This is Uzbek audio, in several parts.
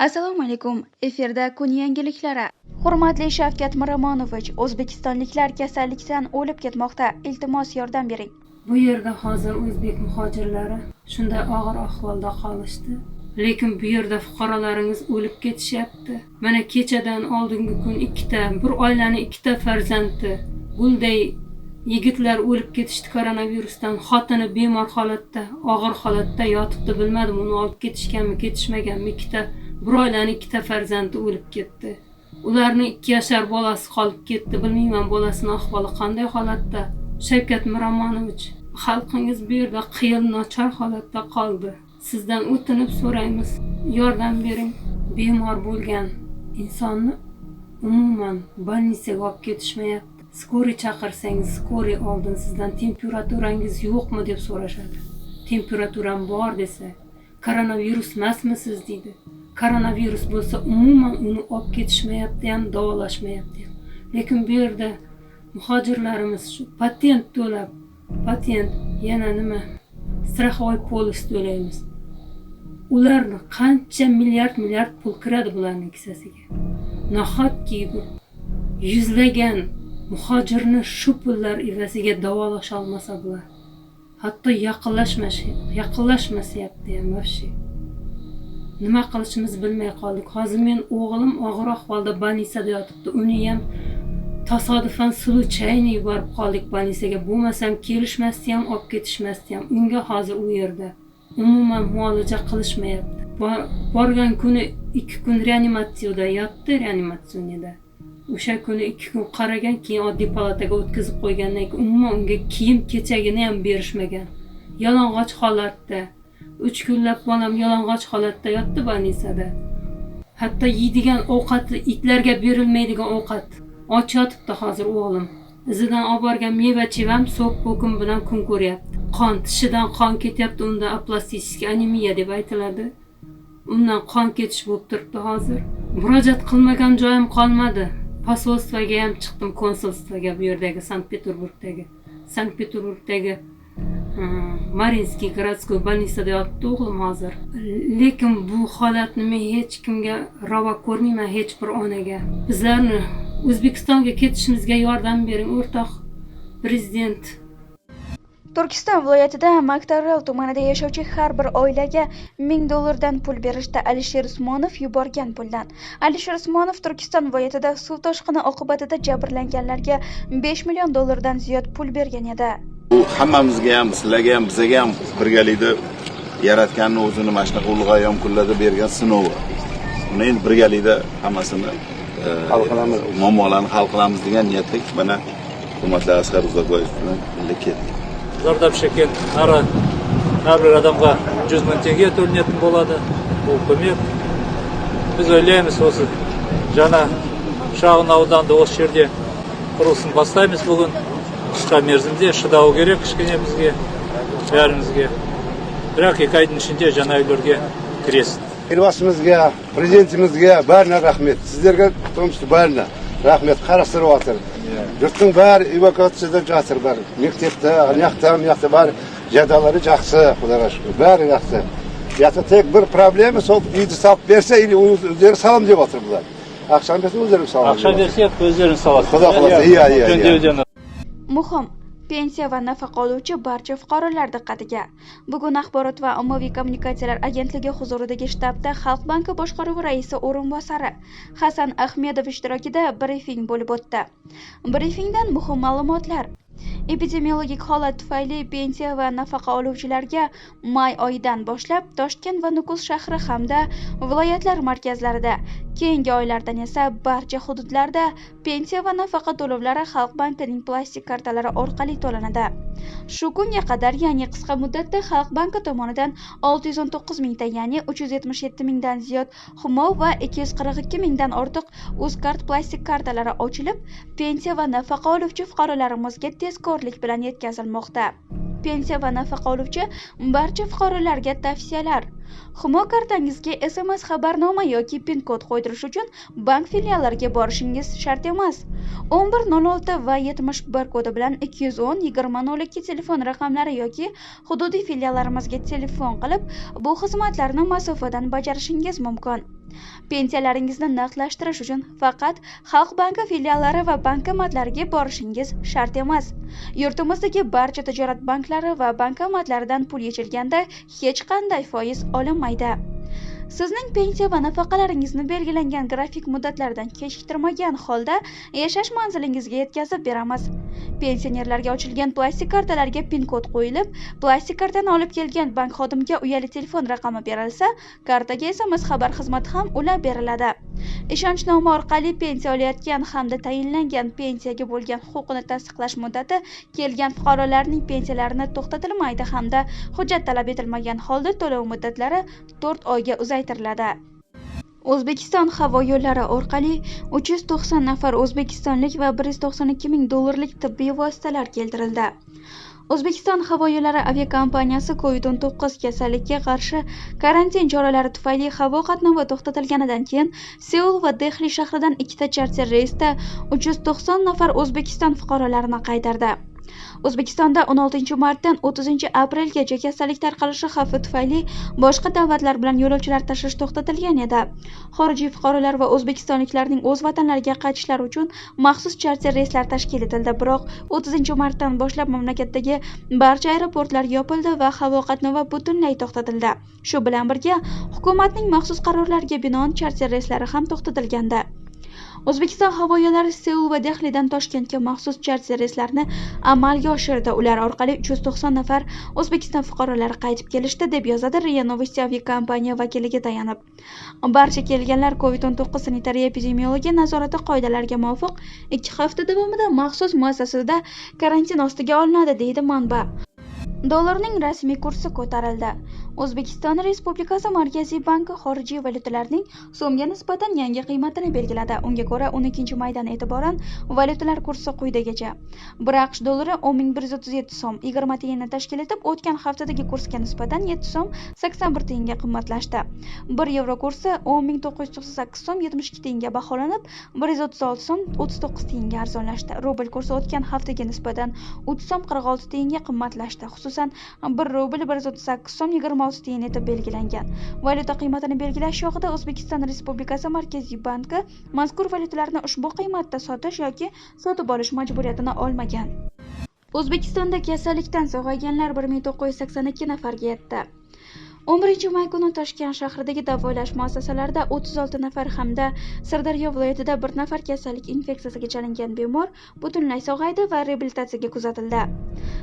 Assalomu alaykum. Efirda kun yangiliklari. Hurmatli Shavkat Miromonovich, o'zbekistonliklar kasallikdan o'lib ketmoqda. Iltimos yordam bering. Bu yerda hozir o'zbek muhojirlari shunday og'ir ahvolda qolishdi. Lekin bu yerda fuqarolaringiz o'lib ketishyapti. Mana kechadan oldingi kun bir oilani ikkita farzandi gulday yigitlar o'lib ketishdi koronavirusdan. Xotini bemor holatda, og'ir holatda yotibdi, bilmadim uni olib ketishganmi, ketishmaganmi. Bir oilani ikkita farzandi o'lib ketdi. Ularning 2 yashar bolasi qolib ketdi. Bilmayman bolasini ahvoli qanday holatda. Shavkat Miromonovich, xalqingiz bu yerda qiyin, nochor holatda qoldi. Sizdan o'tinib so'raymiz, yordam bering. Bemor bo'lgan insonni umuman больницаga olib ketishmayapti. Skoriy chaqirsangiz, skoriy oldin sizdan temperaturangiz yo'qmi deb so'rashadi. Temperaturam bor desa, koronavirus emasmisiz deydi. Koronavirus bo'lsa umuman uni olib ketishmayapti ham, davolashmayapti ham. Lekin bu yerda muhojirlarimiz shu patent to'lab, yana nima? Страховой polis to'laymiz. Ularni qancha milliard pul kiradi bularning kissasiga. Nahotki bu yuzlagan muhojirni shu pullar evaziga davolash olmasa bular. Hatto yaqinlashmasyapti ham vobshe. Nima qilishimiz bilmay qoldik. Hozir men o'g'lim og'ir ahvolda больницада yotibdi. Uni ham tasodifan случайно yuborib qoldik больницаga. Bo'lmasam kelishmasdi ham, olib ketishmasdi ham. Unga hozir u yerda umuman muolaja qilishmayapti. Borgan kuni 2 kun reanimatsiyada yotdi, reanimatsiyada. O'sha kuni 2 kun qaragan, keyin oddiy palataga o'tkazib qo'ygandan keyin umuman unga kiyim kechagini ham berishmagan. Yalang'och holatda 3 kunlab bolam yalang'och holatda yotdi больницада. Hatto yeydigan ovqati itlarga berilmaydigan ovqat och yotibdi hozir o'g'lim. Izidan olib borgan meva-chevam so'p po'kim bilan kun ko'ryapti. Tishidan qon ketyapti, unda aplastik anemiya deb aytiladi. Undan qon ketish bo'lib turibdi hozir. Murojaat qilmagan joyim qolmadi. Posolstvoga ham chiqdim, konsulstvoga, bu yerdagi Sankt-Peterburgdagi Marinskiy городской больницада yotibdi o'g'lim hozir. Lekin bu holatni men hech kimga ravo ko'rmayman, hech bir onaga. Bizlarni O'zbekistonga ketishimizga yordam bering, o'rtoq prezident. Turkiston viloyatida Maktarral tumanida yashovchi har bir oilaga $1000 pul berishdi. Alisher Usmonov yuborgan puldan. Alisher Usmonov Turkiston viloyatida suv toshqini oqibatida jabrlanganlarga $5 million ziyod pul bergan edi. Bu hammamizga ham, sizlarga ham, bizga ham birgalikda yaratganning o'zini mana shunaqa ulg'ayam kunlarda bergan sinovi. Uni endi birgalikda hammasini hal qilamiz, muammolarni hal qilamiz degan niyatda mana hurmatli Asqar Uzoqboyev bilan birga ketdik. Zardab chekkan har bir odamga 100 ming tenge to'lanатын bo'ladi. Bu ko'mak. Biz o'ylaymiz, o'zi jana Шағын audanda o'sha yerda qurылысын boshlaymiz bugun. Qisqa merzimde shidao kerak kichkina bizga, barimizga. Biroq 2 oyning ichida jana uylarga kiresiz. Elbasimizga, prezidentimizga barina rahmet. Sizlarga tomchi barina rahmet qarashtirib o'tir. Yurtning bari evakuatsiyada жатыр bari. Maktabda, yoqda bari jadallari yaxshi, xudoga shukr. Bari yaxshi. Yo'qsa tek bir problema so'p uyni solib bersa, o'zlari salom deb o'tiriblar. Aqsham bersa o'zlari salom. Aqsham bersa o'zlari salom. Xudo xolasa, iya. Muhim pensiya va nafaqa oluvchi barcha fuqarolar diqqatiga. Bugun Axborot va ommaviy kommunikatsiyalar agentligi huzuridagi shtabda Xalq banki boshqaruvi raisi o'rinbosari Hasan Ahmedov ishtirokida brifing bo'lib o'tdi. Brifingdan muhim ma'lumotlar. Epidemiologik holat tufayli pensiya va nafaqa oluvchilarga may oyidan boshlab Toshkent va Nukus shahri hamda viloyatlar markazlarida, keyingi oylardan esa barcha hududlarda pensiya va nafaqa to'lovlari Xalq bankining plastik kartalari orqali to'lanadi. Shu kunga qadar, ya'ni qisqa muddatda Xalq banki tomonidan 619 mingta, ya'ni 377 mingdan ziyod Humo va 242 mingdan ortiq Uzkart plastik kartalari ochilib, pensiya va nafaqa oluvchi fuqarolarimizga tezkorlik bilan yetkazilmoqda. Pensiya va nafaqa oluvchi barcha fuqarolarga tavsiyalar. Humo kartangizga SMS xabarnoma yoki PIN kod qo'ydirish uchun bank filiallariga borishingiz shart emas. 1106 va 71 kodi bilan 210-2002 telefon raqamlari yoki hududiy filiallarimizga telefon qilib, bu xizmatlarni masofadan bajarishingiz mumkin. Pensiyalaringizni naqdlashtirish uchun faqat Xalq banki filiallari va bankomatlariga borishingiz shart emas. Yurtimizdagi barcha tijorat banklari va bankomatlaridan pul yechilganda hech qanday foiz olinmaydi. Sizning pensiya va nafaqalaringizni belgilangan grafik muddatlardan kechiktirmagan holda yashash manzilingizga yetkazib beramiz. Pensionerlarga ochilgan plastik kartalarga pin-kod qo'yilib, plastik kartani olib kelgan bank xodimiga uyali telefon raqami berilsa, kartaga SMS xabar xizmati ham ulab beriladi. Ishonchnoma orqali pensiya olayotgan hamda tayinlangan pensiyaga bo'lgan huquqini tasdiqlash muddati kelgan fuqarolarning pensiyalarini to'xtatilmaydi hamda hujjat talab etilmagan holda to'lov muddatlari 4 oyga uzaytiriladi. O'zbekiston havo yo'llari orqali 390 nafar o'zbekistonlik va 192 ming dollarlik tibbiy vositalar keltirildi. O'zbekiston havo yo'llari aviakompaniyasi COVID-19 kasallikka qarshi karantin choralari tufayli havo qatnovi to'xtatilganidan keyin Seul va Dehli shahridan 2 ta charter reysda 390 nafar O'zbekiston fuqarolarini qaytardi. O'zbekistonda 16 martdan 30 aprelgacha kasallik tarqalishi xavfi tufayli boshqa davlatlar bilan yo'lovchilar tashish to'xtatilgan edi. Xorijiy fuqarolar va o'zbekistonliklarning o'z vatanlariga qaytishlari uchun maxsus charter reyslar tashkil etildi, biroq 30 martdan boshlab mamlakatdagi barcha aeroportlar yopildi va havo qatnovi butunlay to'xtatildi. Shu bilan birga hukumatning maxsus qarorlariga binoan charter reyslari ham to'xtatilgandi. O'zbekiston havo yo'llari Seul va Dehlidan Toshkentga maxsus charter reyslarni amalga oshirdi. Ular orqali 390 nafar O'zbekiston fuqarolari qaytib kelishdi, deb yozadi RIA Novosti aviakompaniya vakiliga tayanib. Barcha kelganlar COVID-19 sanitariya-epidemiologiya nazorati qoidalariga muvofiq 2 hafta davomida maxsus muassasada karantin ostiga olinadi, deydi manba. Dollarning rasmiy kursi ko'tarildi. O'zbekiston Respublikasi Markaziy banki xorijiy valyutalarning so'mga nisbatan yangi qiymatini belgiladi. Unga ko'ra 12 maydan e'tiboran valyutalar kursi quyidagicha: 1 AQSh dollari 10.137 so'm 20 tiyinni tashkil etib, o'tgan haftadagi kursga nisbatan 7 so'm 81 tiyinga qimmatlashdi. 1 yevro kursi 10.998 so'm 72 tiyinga baholanib, 136 so'm 39 tiyinga arzonlashdi. Rubl kursi o'tgan haftaga nisbatan 3 so'm 46 tiyinga qimmatlashdi. Xususan 1 rubl 138 so'm 26 tiyin etib belgilangan. Valyuta qiymatini belgilash chog'ida O'zbekiston Respublikasi Markaziy banki mazkur valyutalarni ushbu qiymatda sotish yoki sotib olish majburiyatini olmagan. O'zbekistonda kasallikdan sog'ayganlar 1982 nafarga yetdi. 11 may kuni Toshkent shahridagi davolash muassasalarida 36 nafar hamda Sirdaryo viloyatida 1 nafar kasallik infeksiyasiga chalingan bemor butunlay sog'aydi va reabilitatsiyaga kuzatildi.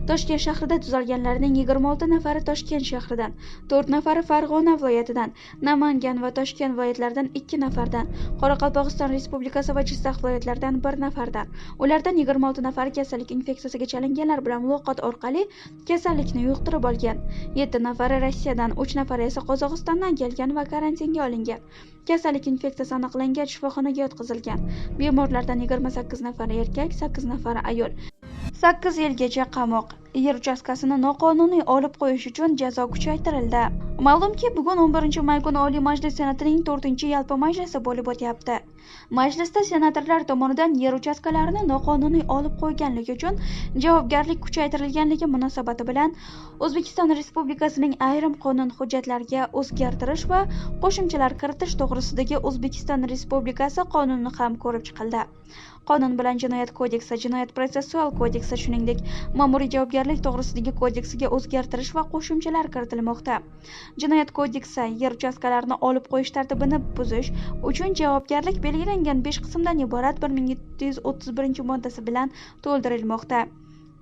Toshkent shahrida tuzalganlarning 26 nafari Toshkent shahridan, 4 nafari Farg'ona viloyatidan, Namangan va Toshkent viloyatlaridan 2 nafardan, Qoraqalpog'iston Respublikasi va Jizzax viloyatlaridan 1 nafardan. Ulardan 26 nafari kasallik infeksiyasiga chalinganlar bilan muloqot orqali kasallikni yuqtirib olgan. 7 nafari Rossiyadan, 3 nafari esa Qozog'istondan kelgan va karantinga olingan. Kasallik infeksiyasi aniqlangan shifoxonaga yotqizilgan. Bemorlardan 28 nafari erkak, 8 nafari ayol. 8 yilgacha qamoq. Yer uchastkasini noqonuniy olib qo'yish uchun jazo kuchaytirildi. Ma'lumki, bugun 11 may kuni Oliy Majlis Senatining 4-yalpi majlisi bo'lib o'tyapti. Majlisda senatorlar tomonidan yer uchastkalarini noqonuniy olib qo'yganligi uchun javobgarlik kuchaytirilganligi munosabati bilan O'zbekiston Respublikasining ayrim qonun hujjatlariga o'zgartirish va qo'shimchalar kiritish to'g'risidagi O'zbekiston Respublikasi qonuni ham ko'rib chiqildi. Qonun bilan Jinoyat kodeksi, Jinoyat protsessual kodeksi, shuningdek, Ma'muriy javobgarlik to'g'risidagi kodeksiga o'zgartirish va qo'shimchalar kiritilmoqda. Jinoyat kodeksi yer uchastkalarini olib qo'yish tartibini buzish uchun javobgarlik belgilangan 5 qismdan iborat 1731 moddasi bilan to'ldirilmoqda.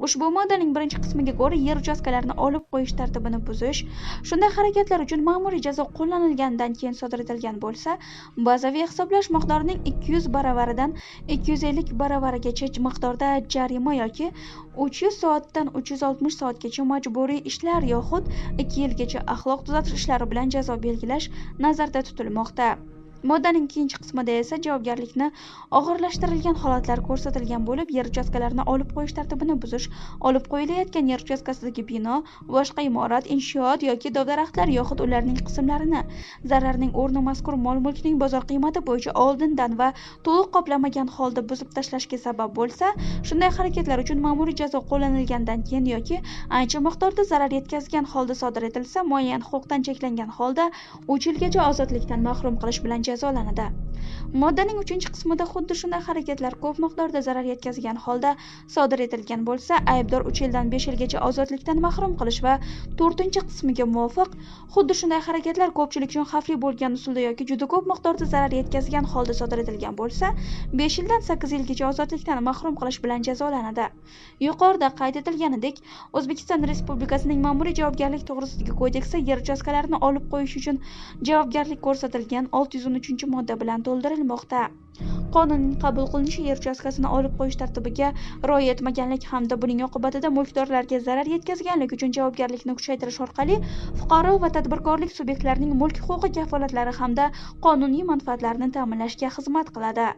Ushbu moddaning 1-qismiga ko'ra yer uchastkalarini olib qo'yish tartibini buzish, shunday harakatlar uchun ma'muriy jazo qo'llanilgandan keyin sodir etilgan bo'lsa, bazaviy hisoblash miqdorining 200 baravaridan 250 baravarigacha miqdorda jarima yoki 300 soatdan 360 soatgacha majburiy ishlar yoxud 2 yilgacha axloq tuzatish ishlari bilan jazo belgilash nazarda tutilmoqda. Moddaning 2-qismida esa javobgarlikni og'irlashtirilgan holatlar ko'rsatilgan bo'lib, yer uchastkalarini olib qo'yish tartibini buzish, olib qo'yilayotgan yer uchastkasidagi bino, boshqa imorat, inshoot yoki dov-daraxtlar yoxud ularning qismlarini, zararning o'rni mazkur mol-mulkning bozor qiymati bo'yicha oldindan va to'liq qoplamagan holda buzib tashlashga sabab bo'lsa, shunday harakatlar uchun ma'muriy jazo qo'llanilgandan keyin yoki ancha miqdorda zarar yetkazgan holda sodir etilsa, muayyan huquqdan cheklangan holda 3 yilgacha ozodlikdan mahrum qilish bilan jazolanadi. Moddaning 3-qismida xuddi shunday harakatlar ko'p miqdorda zarar yetkazgan holda sodir etilgan bo'lsa, aybdor 3 yildan 5 yilgacha ozodlikdan mahrum qilish va 4-qismiga muvofiq xuddi shunday harakatlar ko'pchilik uchun xavfli bo'lgan usulda yoki juda ko'p miqdorda zarar yetkazgan holda sodir etilgan bo'lsa, 5 yildan 8 yilgacha ozodlikdan mahrum qilish bilan jazolanadi. Yuqorida qayd etilganidek, O'zbekiston Respublikasining Ma'muriy javobgarlik to'g'risidagi kodeksi yer uchastkalarini olib qo'yish uchun javobgarlik ko'rsatilgan 613-modda bilan to'ldirilmoqda. Qonunning qabul qilinishi yer uchastkasini olib qo'yish tartibiga rioya etmaganlik hamda buning oqibatida mulkdorlarga zarar yetkazganlik uchun javobgarlikni kuchaytirish orqali fuqaro va tadbirkorlik subyektlarining mulk huquqi kafolatlari hamda qonuniy manfaatlarini ta'minlashga xizmat qiladi.